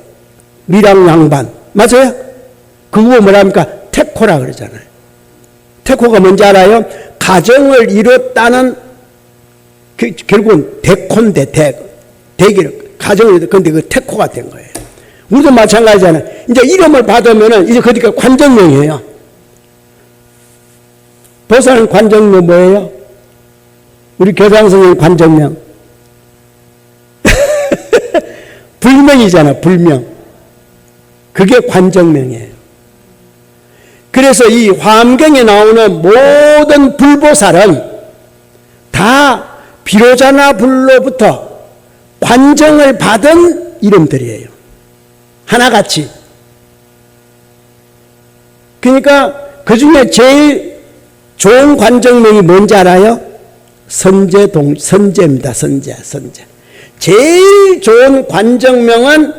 밀양 양반. 맞아요? 그거 뭐랍니까? 태코라 그러잖아요. 태코가 뭔지 알아요? 가정을 이뤘다는 결국은 대코인데 대기를 가정을 이뤘 근데 그 태코가 된 거예요. 우리도 마찬가지잖아요. 이제 이름을 받으면은 이제 그러니까 관정명이에요. 보살은 관정명 뭐예요? 우리 교장 선생님 관정명. 불명이잖아, 불명. 그게 관정명이에요. 그래서 이 화엄경에 나오는 모든 불보살은 다 비로자나 불로부터 관정을 받은 이름들이에요. 하나같이. 그러니까 그 중에 제일 좋은 관정명이 뭔지 알아요? 선제입니다. 선제. 제일 좋은 관정명은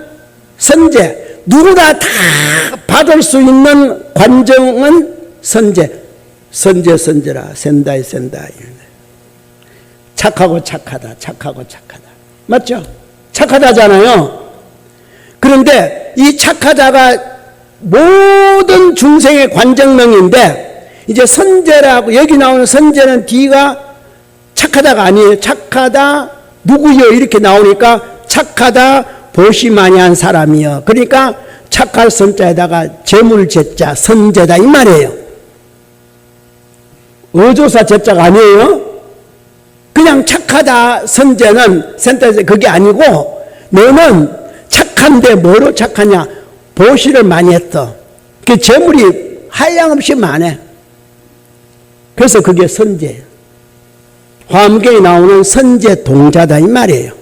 선제. 누구나 다 받을 수 있는 관정은 선제. 선제라. 센다이. 착하고 착하다. 맞죠? 착하다잖아요. 그런데 이 착하다가 모든 중생의 관정명인데 이제 선제라고 여기 나오는 선제는 뒤가 착하다가 아니에요. 착하다 누구요? 이렇게 나오니까 착하다 보시마니한 사람이요. 그러니까 착할 선자에다가 재물제자 선제다 이 말이에요. 어조사 제자가 아니에요. 그냥 착하다 선제는 센터에서 그게 아니고 너는 착한데 뭐로 착하냐? 보시를 많이 했어. 그 재물이 한량없이 많아. 그래서 그게 선제예요. 화엄경에 나오는 선제 동자다 이 말이에요.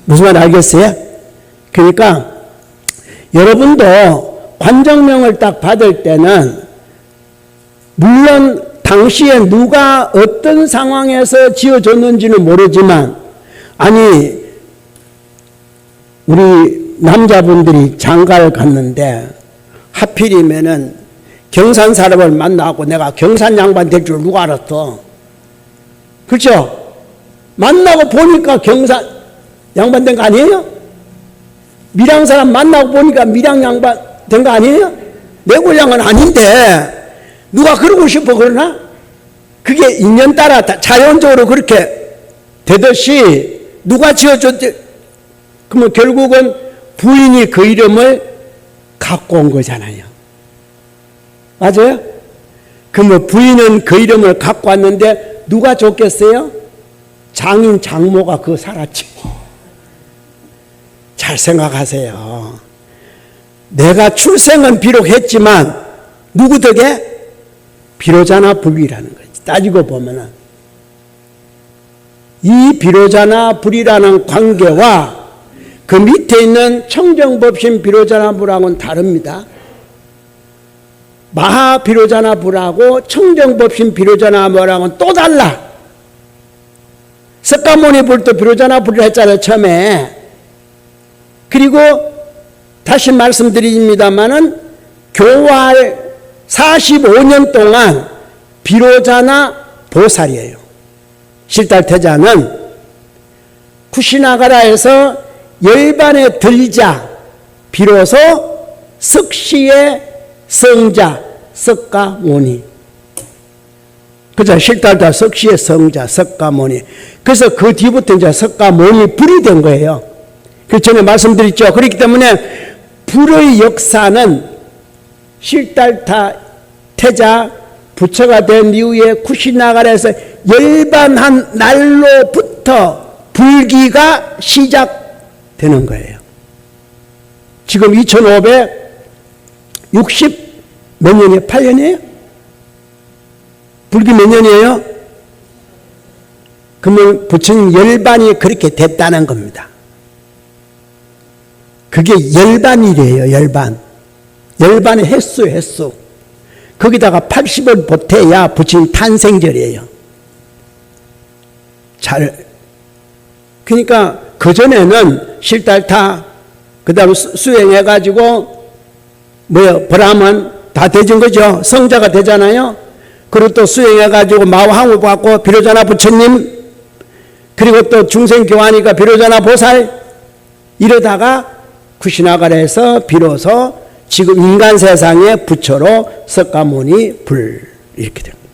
무슨 말 알겠어요? 그러니까 여러분도 관정명을 딱 받을 때는 물론 당시에 누가 어떤 상황에서 지어줬는지는 모르지만 아니 우리 남자분들이 장가를 갔는데 하필이면은 경산 사람을 만나고 내가 경산 양반 될 줄 누가 알았어? 그렇죠? 만나고 보니까 경산 양반 된 거 아니에요? 밀양 사람 만나고 보니까 밀양 양반 된 거 아니에요? 내 고향은 아닌데 누가 그러고 싶어 그러나? 그게 인연 따라 자연적으로 그렇게 되듯이 누가 지어줬지? 그러면 결국은 부인이 그 이름을 갖고 온 거잖아요. 맞아요? 그러면 부인은 그 이름을 갖고 왔는데 누가 줬겠어요? 장인 장모가 그거 살았지. 잘 생각하세요. 내가 출생은 비록 했지만 누구 덕에? 비로자나 불이라는 거지. 따지고 보면은 이 비로자나 불이라는 관계와 그 밑에 있는 청정법신 비로자나 불하고는 다릅니다. 마하 비로자나 불하고 청정법신 비로자나 불하고는 또 달라. 석가모니 불도 비로자나 불을 했잖아요, 처음에. 그리고 다시 말씀드립니다마는 교활 45년 동안 비로자나 보살이에요. 실달태자는 쿠시나가라에서 열반에 들자 비로소 석시의 성자 석가모니. 그죠? 실달자 석시의 성자 석가모니. 그래서 그 뒤부터 이제 석가모니 불이 된 거예요. 그 전에 말씀드렸죠. 그렇기 때문에 불의 역사는 실달타 태자 부처가 된 이후에 쿠시나가라에서 열반한 날로부터 불기가 시작되는 거예요. 지금 2560 몇 년이에요? 8년이에요? 불기 몇 년이에요? 그러면 부처님 열반이 그렇게 됐다는 겁니다. 그게 열반이래요. 열반의 횟수. 거기다가 80을 보태야 부처님 탄생절이에요. 그러니까 그전에는 실달타 그 다음 수행해가지고 브라만 다 되진 거죠. 성자가 되잖아요. 그리고 또 수행해가지고 마왕을 받고 비로자나 부처님, 그리고 또 중생교환이니까 비로자나 보살, 이러다가 쿠시나가라에서 비로소 지금 인간 세상의 부처로 석가모니 불 이렇게 됩니다.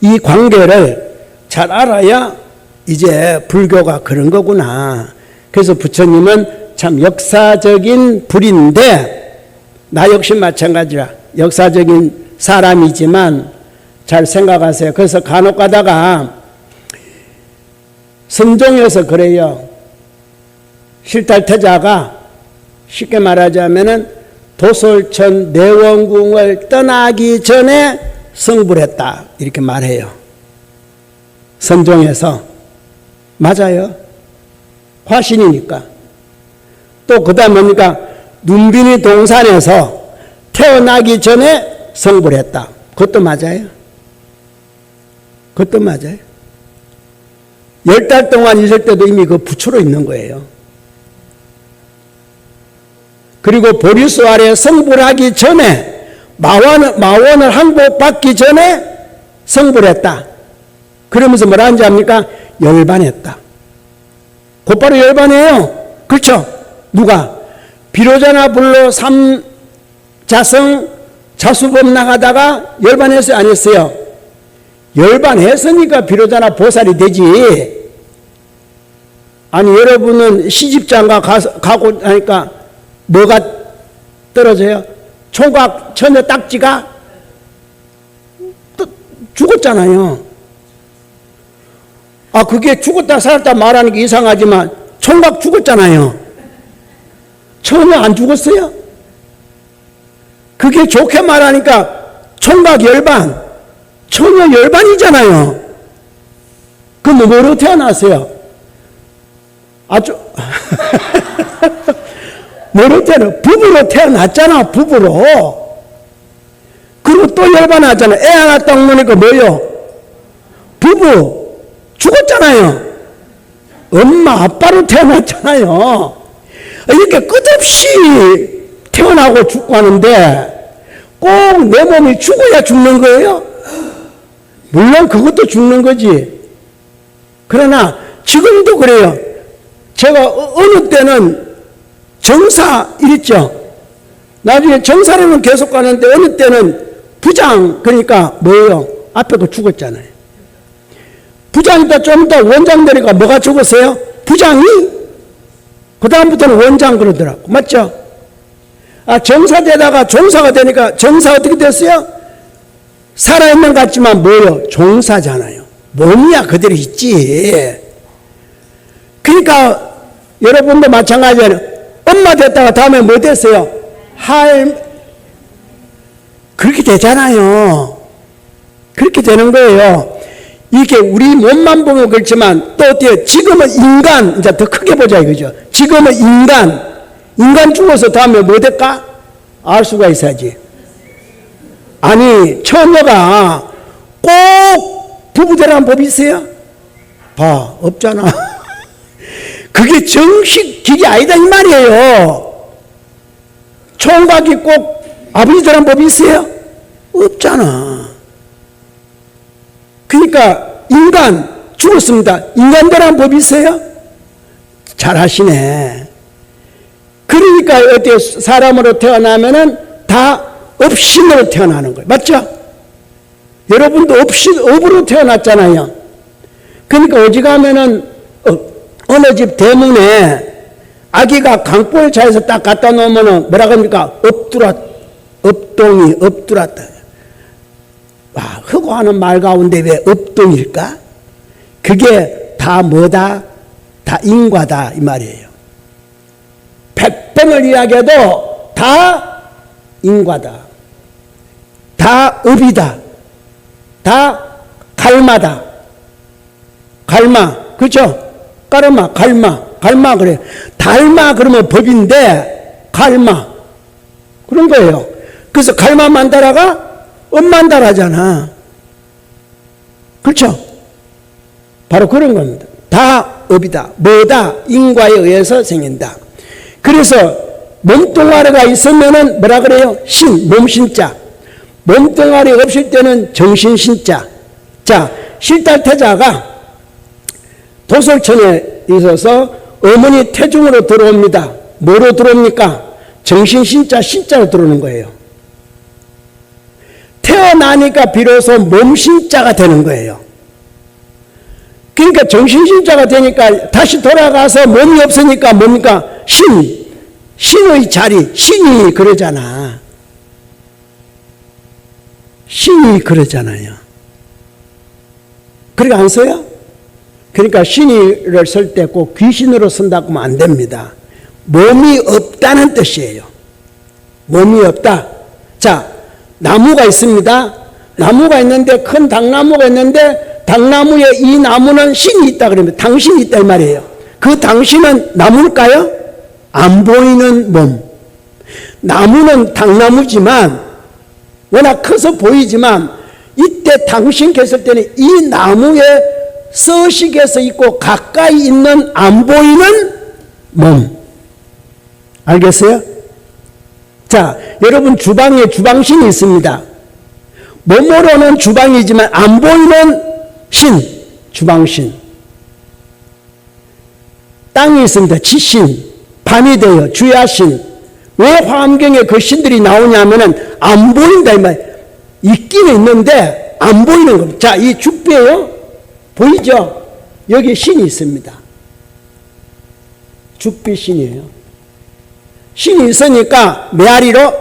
이 관계를 잘 알아야 이제 불교가 그런 거구나. 그래서 부처님은 참 역사적인 불인데 나 역시 마찬가지라 역사적인 사람이지만 잘 생각하세요. 그래서 간혹 가다가 선종에서 그래요. 실달태자가 쉽게 말하자면은 도솔천 내원궁을 떠나기 전에 성불했다 이렇게 말해요. 선종에서. 맞아요. 화신이니까. 또 그 다음 뭡니까? 눈빈이 동산에서 태어나기 전에 성불했다. 그것도 맞아요. 그것도 맞아요. 10달 동안 있을 때도 이미 그 부처로 있는 거예요. 그리고 보리수 아래 성불하기 전에 마원을 항복받기 전에 성불했다. 그러면서 뭐라 하는지 압니까? 열반했다. 곧바로 열반이에요. 그렇죠? 누가? 비로자나 불로 삼자성 자수법 나가다가 열반했어요? 안 했어요? 열반했으니까 비로자나 보살이 되지. 아니 여러분은 시집장가 가고 하니까 뭐가 떨어져요? 총각 처녀 딱지가 죽었잖아요. 그게 죽었다 살았다 말하는 게 이상하지만 총각 죽었잖아요. 전혀 안 죽었어요. 그게 좋게 말하니까 총각 열반, 처녀 열반이잖아요. 그럼 뭐로 태어났어요? 아주 뭐로 부부로 태어났잖아. 부부로. 그리고 또 열반하잖아. 애 하나 딱 놓으니까 뭐요? 부부 죽었잖아요. 엄마 아빠로 태어났잖아요. 이렇게 끝없이 태어나고 죽고 하는데 꼭 내 몸이 죽어야 죽는 거예요? 물론 그것도 죽는 거지. 그러나 지금도 그래요. 제가 어느 때는 정사 이랬죠. 나중에 정사로는 계속 가는데 어느 때는 부장, 그러니까 뭐예요? 앞에 거 죽었잖아요. 부장이다 좀 더 원장 되니까 뭐가 죽었어요? 부장이? 그 다음부터는 원장 그러더라고. 맞죠? 정사 되다가 종사가 되니까 정사 어떻게 됐어요? 살아있는 것 같지만 뭐예요? 종사잖아요. 몸이야 그대로 있지. 그러니까 여러분도 마찬가지예요. 엄마 됐다가 다음에 뭐 됐어요? 그렇게 되잖아요. 그렇게 되는 거예요. 이게 우리 몸만 보면 그렇지만 또 어때요? 지금은 인간, 이제 더 크게 보자 이거죠. 지금은 인간 죽어서 다음에 뭐 될까? 알 수가 있어야지. 아니, 처녀가 꼭 부부 되라는 법이 있어요? 없잖아. 그게 정식 길이 아니다 이 말이에요. 총각이 꼭 아버지 되라는 법이 있어요? 없잖아. 그러니까 인간 죽었습니다. 인간 되라는 법이 있어요? 잘하시네. 그러니까 어때요? 사람으로 태어나면은 다 업신으로 태어나는 거예요. 맞죠? 여러분도 업으로 태어났잖아요. 그러니까 어지간하면은 어느 집 대문에 아기가 강볼 차에서 딱 갖다 놓으면은 뭐라 그럽니까? 엎돌았다. 흑어하는 말 가운데 왜 엎동일까? 그게 다 뭐다? 다 인과다 이 말이에요. 100번을 이야기해도 다 인과다. 다 업이다. 다 갈마다. 갈마, 그죠? 갈마 그래. 달마 그러면 법인데 갈마 그런 거예요. 그래서 갈마만 달아가 업만 달하잖아. 그렇죠? 바로 그런 겁니다. 다 업이다. 뭐다? 인과에 의해서 생긴다. 그래서 몸뚱아리가 있으면은 뭐라 그래요? 몸신자. 몸뚱아리 없을 때는 정신신자. 자, 실달태자가 도솔천에 있어서 어머니 태중으로 들어옵니다. 뭐로 들어옵니까? 정신신자, 신자로 들어오는 거예요. 태어나니까 비로소 몸신자가 되는 거예요. 그러니까 정신신자가 되니까 다시 돌아가서 몸이 없으니까 뭡니까? 신의 자리, 신이 그러잖아. 신이 그러잖아요. 그렇게 안 써요? 그러니까 신이를 쓸 때 꼭 귀신으로 쓴다고 하면 안 됩니다. 몸이 없다는 뜻이에요. 몸이 없다. 자, 나무가 있습니다. 나무가 있는데 큰 당나무가 있는데 당나무에 이 나무는 신이 있다 그러면 당신이 있다 이 말이에요. 그 당신은 나무일까요? 안 보이는 몸. 나무는 당나무지만 워낙 커서 보이지만 이때 당신 계실 때는 이 나무에 서식에서 있고 가까이 있는 안 보이는 몸. 알겠어요? 자, 여러분 주방에 주방신이 있습니다. 몸으로는 주방이지만 안 보이는 신, 주방신. 땅이 있습니다. 지신, 밤이 되어 주야신. 왜 화엄경에 그 신들이 나오냐면은 안 보인다 이 말. 있기는 있는데 안 보이는 겁니다. 자, 이 죽배요. 보이죠? 여기 신이 있습니다. 죽비 신이에요. 신이 있으니까 메아리로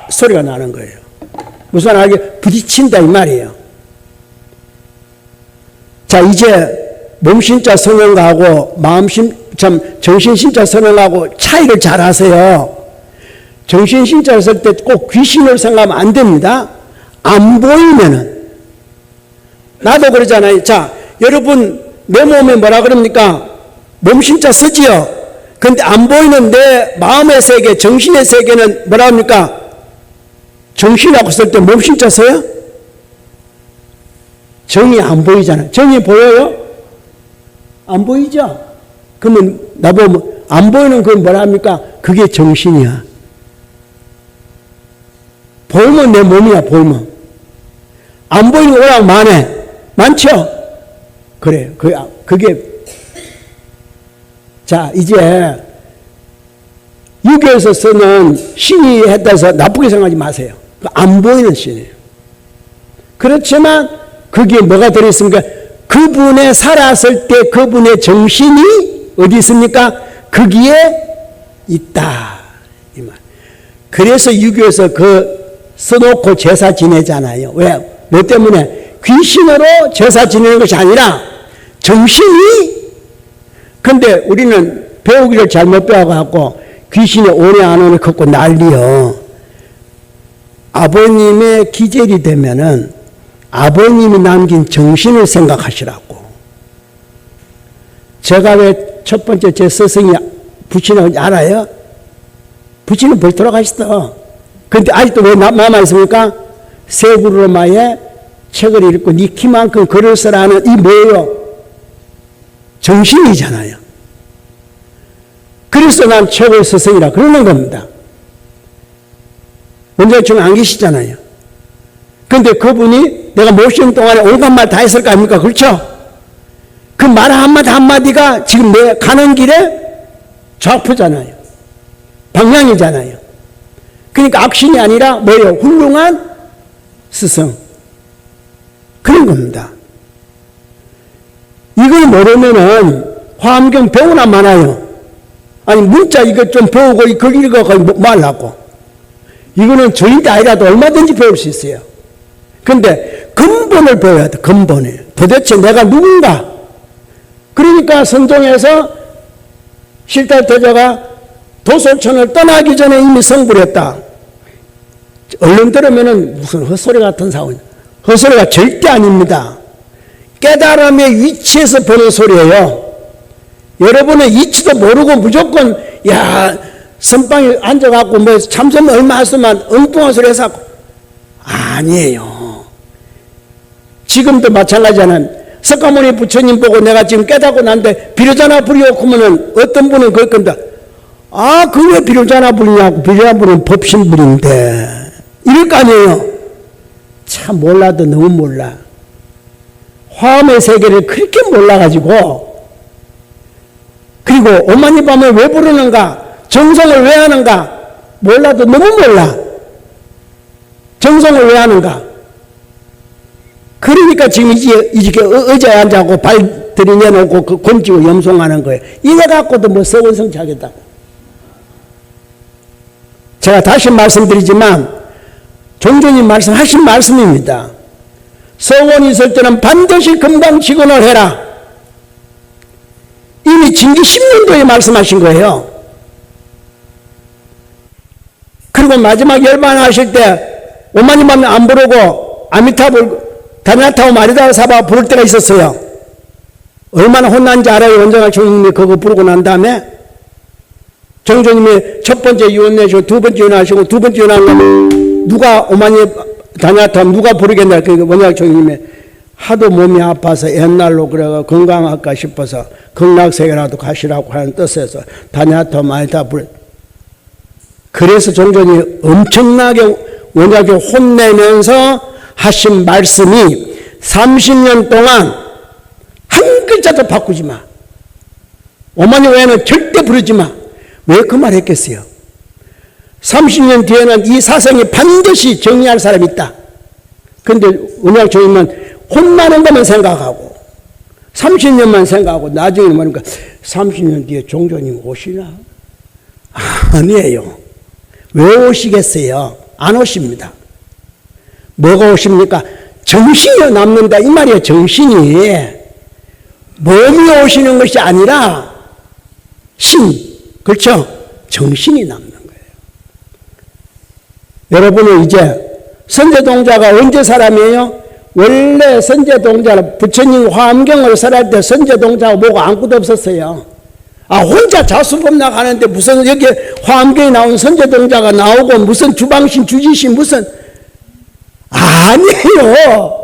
소리가 나는 거예요. 무슨 알게 부딪힌다 이 말이에요. 자, 이제 몸신자 선언하고 정신신자 선언하고 차이를 잘 하세요. 정신신자를 쓸 때 꼭 귀신을 생각하면 안 됩니다. 안 보이면은. 나도 그러잖아요. 자, 여러분, 내 몸에 뭐라 그럽니까? 몸신자 쓰지요? 근데 안 보이는 내 마음의 세계, 정신의 세계는 뭐라 합니까? 정신이라고 쓸 때 몸신자 써요? 정이 안 보이잖아요. 정이 보여요? 안 보이죠? 그러면 나보고 안 보이는 건 뭐라 합니까? 그게 정신이야. 보이면 내 몸이야, 보이면. 안 보이는 거 워낙 많죠? 그래요. 그게. 자, 이제 유교에서 쓰는 신이 했다 해서 나쁘게 생각하지 마세요. 안 보이는 신이에요. 그렇지만 그게 뭐가 들어있습니까? 그분의 살았을 때 그분의 정신이 어디 있습니까? 거기에 있다. 이 말. 그래서 유교에서 써놓고 제사 지내잖아요. 왜? 뭐 때문에? 귀신으로 제사 지내는 것이 아니라 정신이. 근데 우리는 배우기를 잘못 배워갖고 귀신이 오네 안 오네 걷고 난리요. 아버님의 기절이 되면은 아버님이 남긴 정신을 생각하시라고. 제가 왜 첫 번째 제 스승이 부친을 알아요? 부친은 벌 돌아가셨어. 근데 아직도 왜 남아있습니까? 세구르마의 책을 읽고 니 키만큼 글을 쓰라는 이 뭐예요? 정신이잖아요. 그래서 난 최고의 스승이라 그러는 겁니다. 원장님 안 계시잖아요. 근데 그분이 내가 모시는 동안에 온갖 말 다 했을 거 아닙니까? 그렇죠? 그 말 한마디가 지금 내 가는 길에 좌표잖아요. 방향이잖아요. 그러니까 악신이 아니라 뭐예요? 훌륭한 스승. 그런 겁니다. 이걸 모르면은 화엄경 배우나 많아요. 아니 문자 이거 좀 배우고 이거 읽어가지고 뭐 하려고. 이거는 저인데 아니라도 얼마든지 배울 수 있어요. 근데 근본을 배워야 돼. 근본을. 도대체 내가 누군가. 그러니까 선종에서 실달태자가 도솔천을 떠나기 전에 이미 성불 했다. 얼른 들으면은 무슨 헛소리 같은 사원. 헛소리가 절대 아닙니다. 깨달음의 위치에서 보는 소리예요. 여러분의 위치도 모르고 무조건 야 선방에 앉아갖고 뭐 참선 얼마 했으면 엉뚱한 소리 해서 아니에요. 지금도 마찬가지잖아요. 석가모니 부처님 보고 내가 지금 깨닫고 난데 비로자나 부리고 하면은 어떤 분은 그럴 겁니다. 아, 그 왜 비로자나 부리냐고. 비로자나 부리는 법신불인데 이럴 거 아니에요. 참 몰라도 너무 몰라. 화엄의 세계를 그렇게 몰라가지고 그리고 오만이 밤을 왜 부르는가, 정성을 왜 하는가 몰라도 너무 몰라. 정성을 왜 하는가. 그러니까 지금 이렇게 의자에 앉아고 발 들이내놓고 그 곤지고 염송하는 거예요. 이래갖고도 뭐 서원성취하겠다고. 제가 다시 말씀드리지만 종전이 말씀하신 말씀입니다. 서원이 있을 때는 반드시 금강직언을 해라. 이미 진기 10년도에 말씀하신 거예요. 그리고 마지막 열반하실 때 오마니만 안 부르고 아미타불 다냐타오 마리다 사바 부를 때가 있었어요. 얼마나 혼난지 알아요. 원장학 총님이 그거 부르고 난 다음에 정조님이 첫 번째 유언 내시고 두 번째 유언하시고 두 번째 유언하면 누가 오마니 다냐타오 누가 부르겠냐. 그 원장학 총님이 하도 몸이 아파서 옛날로 그래가 건강할까 싶어서 극락세계라도 가시라고 하는 뜻에서 다냐타오 마리다 부르. 그래서 정조님이 엄청나게 원장학교 혼내면서 하신 말씀이 30년 동안 한 글자도 바꾸지 마. 어머니 외에는 절대 부르지 마. 왜 그 말 했겠어요? 30년 뒤에는 이 사상이 반드시 정리할 사람이 있다. 그런데 은약 조임은 혼나는 것만 생각하고 30년만 생각하고 나중에는 뭐니까 30년 뒤에 종조님 오시나? 아니에요. 왜 오시겠어요? 안 오십니다. 뭐가 오십니까? 정신이 남는다 이 말이에요. 정신이. 몸이 오시는 것이 아니라 그렇죠? 정신이 남는 거예요. 여러분은 이제 선제동자가 언제 사람이에요? 원래 선제동자는 부처님 화엄경을 설할 때 선제동자가 뭐가 아무것도 없었어요. 혼자 자수법락 하는데 무슨 여기 화엄경에 나온 선제동자가 나오고 무슨 주방신, 주지신 무슨 아니에요.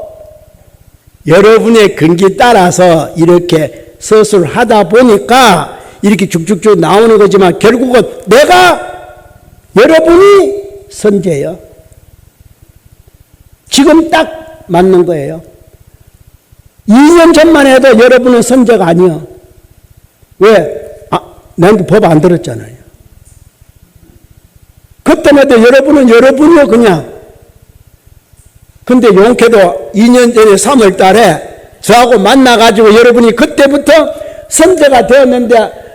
여러분의 근기 따라서 이렇게 서술을 하다 보니까 이렇게 쭉쭉쭉 나오는 거지만 결국은 여러분이 선제예요. 지금 딱 맞는 거예요. 2년 전만 해도 여러분은 선제가 아니요. 왜? 내한테 법 안 들었잖아요. 그때마다 여러분은 여러분이요, 그냥. 근데 용케도 2년 전에 3월 달에 저하고 만나가지고 여러분이 그때부터 선제가 되었는데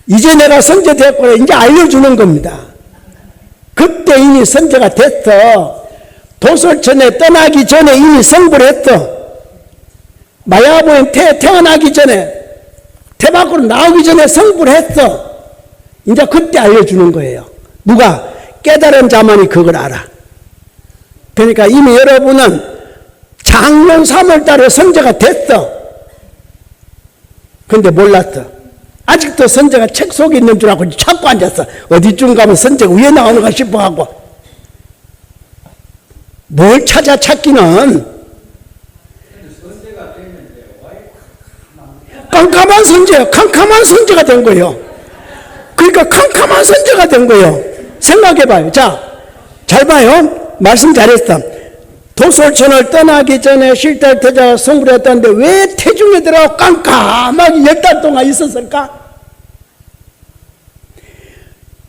이제 내가 선제 됐구나. 이제 알려주는 겁니다. 그때 이미 선제가 됐어. 도솔천에 떠나기 전에 이미 성불을 했어. 마야보인 태어나기 전에, 태 밖으로 나오기 전에 성불을 했어. 이제 그때 알려주는 거예요. 누가? 깨달은 자만이 그걸 알아. 그러니까 이미 여러분은 작년 3월 달에 선제가 됐어. 근데 몰랐어. 아직도 선제가 책 속에 있는 줄 알고 찾고 앉았어. 어디쯤 가면 선제가 위에 나오는가 싶어하고. 뭘 찾기는. 깜깜한 선제예요. 캄캄한 선제가 된 거예요. 그러니까 캄캄한 선제가 된 거예요. 생각해봐요. 자, 잘 봐요. 말씀 잘했어. 도솔천을 떠나기 전에 실달태자가 성불했다는데 왜 태중에 들어가 깜깜하게 10달 동안 있었을까?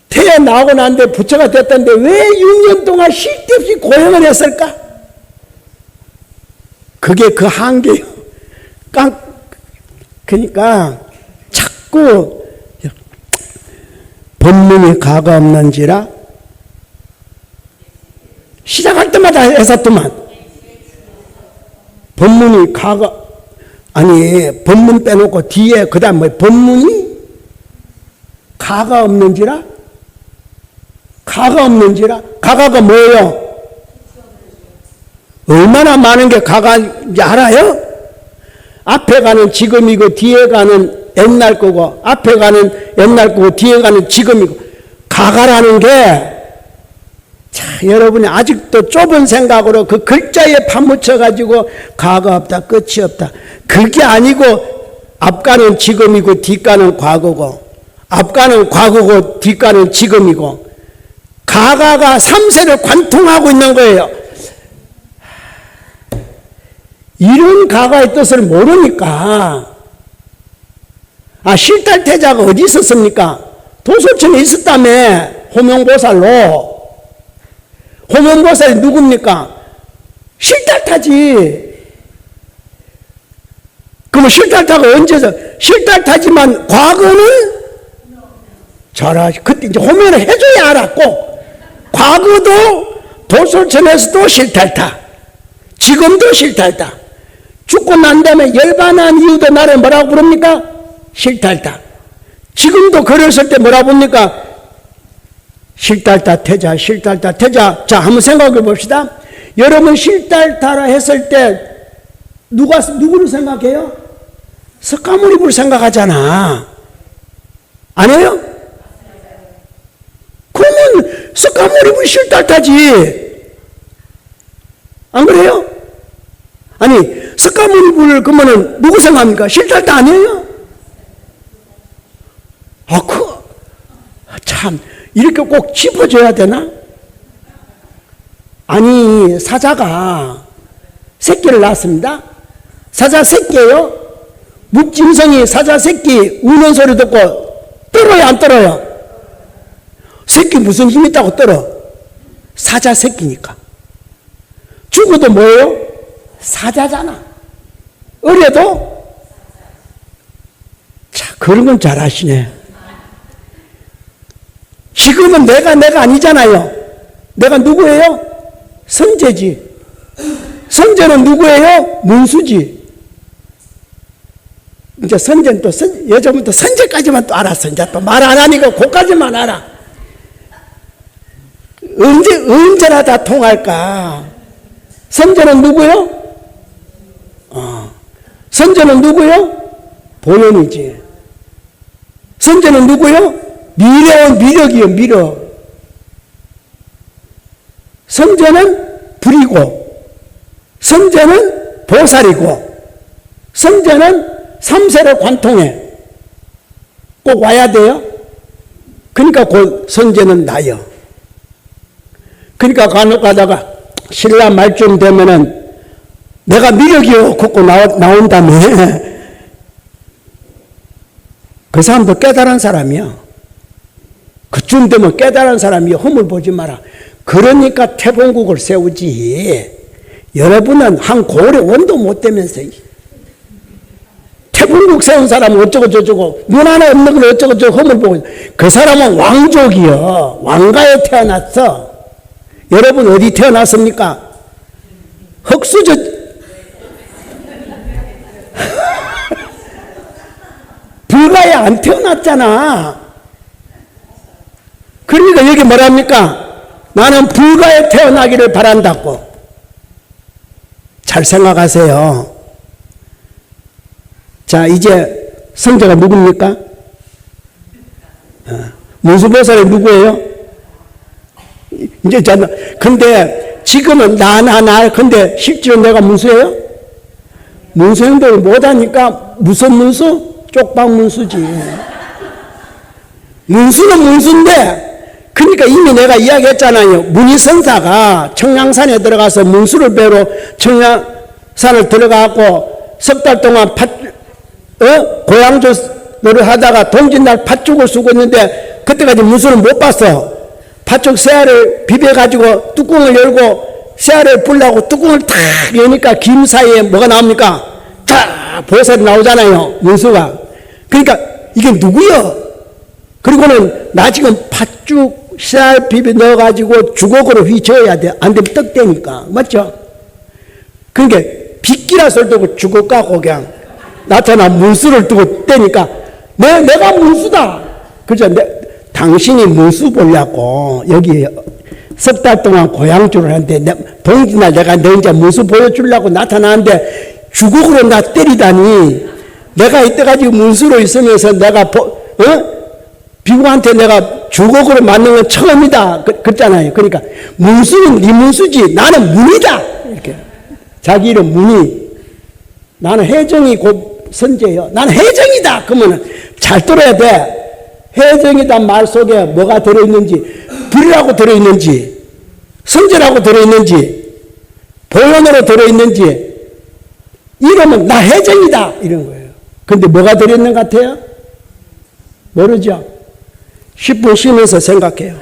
태어나고 난 뒤에 부처가 됐다는데 왜 6년 동안 쉴 데 없이 고행을 했을까? 그게 그 한계예요. 그러니까 자꾸 법문이 가가 없는지라 시작할 때마다 했었더만 법문이 법문 빼놓고 뒤에 그 다음 법문이 가가 없는지라? 가가가 뭐예요? 얼마나 많은 게 가가인지 알아요? 앞에 가는 지금이고 뒤에 가는 옛날 거고, 앞에 가는 옛날 거고 뒤에 가는 지금이고, 가가라는 게 자, 여러분이 아직도 좁은 생각으로 그 글자에 파묻혀가지고 가가 없다, 끝이 없다. 그게 아니고 앞가는 지금이고 뒷가는 과거고, 앞가는 과거고 뒷가는 지금이고, 가가가 3세를 관통하고 있는 거예요. 이런 가가의 뜻을 모르니까. 실달태자가 어디 있었습니까? 도솔천에 있었다며. 호명보살로. 호명보살이 누굽니까? 실달타지. 그러면 실달타가 언제서? 실달타지만 과거는 잘하지. 그때 이제 호명을 해줘야 알았고, 과거도 도솔천에서도 실달타. 지금도 실달타. 죽고 난 다음에 열반한 이유도 나를 뭐라고 부릅니까? 실달타. 지금도 걸었을 때 뭐라고 부릅니까? 실달타 태자, 실달타 태자. 자, 한번 생각해 봅시다. 여러분 실달타라 했을 때 누구를 생각해요? 석가모니부를 생각하잖아. 아니에요? 그러면 석가모니부 실달타지. 안 그래요? 아니, 석가모니부를 그러면은 누구 생각합니까? 실달타 아니에요? 참, 이렇게 꼭 짚어줘야 되나? 아니, 사자가 새끼를 낳았습니다. 사자 새끼예요. 묵짐승이 사자 새끼 우는 소리 듣고 떨어요, 안 떨어요? 새끼 무슨 힘 있다고 떨어? 사자 새끼니까. 죽어도 뭐예요? 사자잖아. 어려도? 자, 그런 건 잘 아시네. 지금은 내가 아니잖아요. 내가 누구예요? 선제지. 선제는 누구예요? 문수지. 이제 선제는 또 여자분 또 선제까지만 또 알았어. 이제 또 말 안 하니까 그까지만 알아. 언제나 다 통할까? 선제는 누구요? 선제는 누구요? 보현이지. 선제는 누구요? 미래온 미력이요, 미력. 선제는 불이고, 선제는 보살이고, 선제는 삼세를 관통해. 꼭 와야 돼요? 그러니까 그 선제는 나요. 그러니까 간혹 가다가 신라 말쯤 되면은 내가 미력이요 걷고 나온다며. 그 사람도 깨달은 사람이야. 그쯤 되면 깨달은 사람이야. 흠을 보지 마라. 그러니까 태봉국을 세우지. 여러분은 한 고을에 원도 못 되면서 태봉국 세운 사람은 어쩌고 저쩌고 눈 하나 없는 걸 어쩌고 저쩌고 흠을 보고. 그 사람은 왕족이요. 왕가에 태어났어. 여러분 어디 태어났습니까? 흙수저 불가에 안 태어났잖아. 그러니까 여기 뭐랍니까? 나는 불가에 태어나기를 바란다고. 잘 생각하세요. 자, 이제 성자가 누굽니까? 문수보살이 누구예요? 이제 근데 지금은 나 근데 실제로 내가 문수예요? 문수 행동을 못하니까 무슨 문수? 쪽방 문수지. 문수는 문수인데, 그러니까 이미 내가 이야기했잖아요. 문희선사가 청량산에 들어가서 문수를 배우러 청량산을 들어가고 석 달 동안 고향조 노릇하다가 동짓날 팥죽을 쓰고 있는데 그때까지 문수를 못 봤어. 팥죽 새알을 비벼가지고 뚜껑을 열고 새알을 불라고 뚜껑을 탁 여니까 김 사이에 뭐가 나옵니까? 탁 보살이 나오잖아요. 문수가. 그러니까 이게 누구요? 그리고는 나 지금 팥죽 새알 비벼 넣어가지고 주걱으로 휘저어야 돼. 안 되면 떡대니까. 맞죠? 그러니까 빗기라 소리 듣고 주걱 까고 그냥 나타나 문수를 두고 떼니까 내가 문수다. 그죠? 당신이 문수 보려고 여기 석 달 동안 고향주를 하는데 동짓날 내가 너 이제 문수 보여주려고 나타나는데 주걱으로 나 때리다니. 내가 이때까지 문수로 있으면서 내가 비구한테 내가 주걱으로 맞는 건 처음이다. 그랬잖아요. 그러니까 문수는 네 문수지 나는 문이다. 이렇게 자기 이름 문이. 나는 혜정이 곧 선제예요. 나는 혜정이다. 그러면 잘 들어야 돼. 혜정이다 말 속에 뭐가 들어있는지, 불이라고 들어있는지, 선제라고 들어있는지, 보현으로 들어있는지, 이러면 나 혜정이다 이런 거예요. 근데 뭐가 들어있는 것 같아요? 모르죠? 10분 쉬면서 생각해요.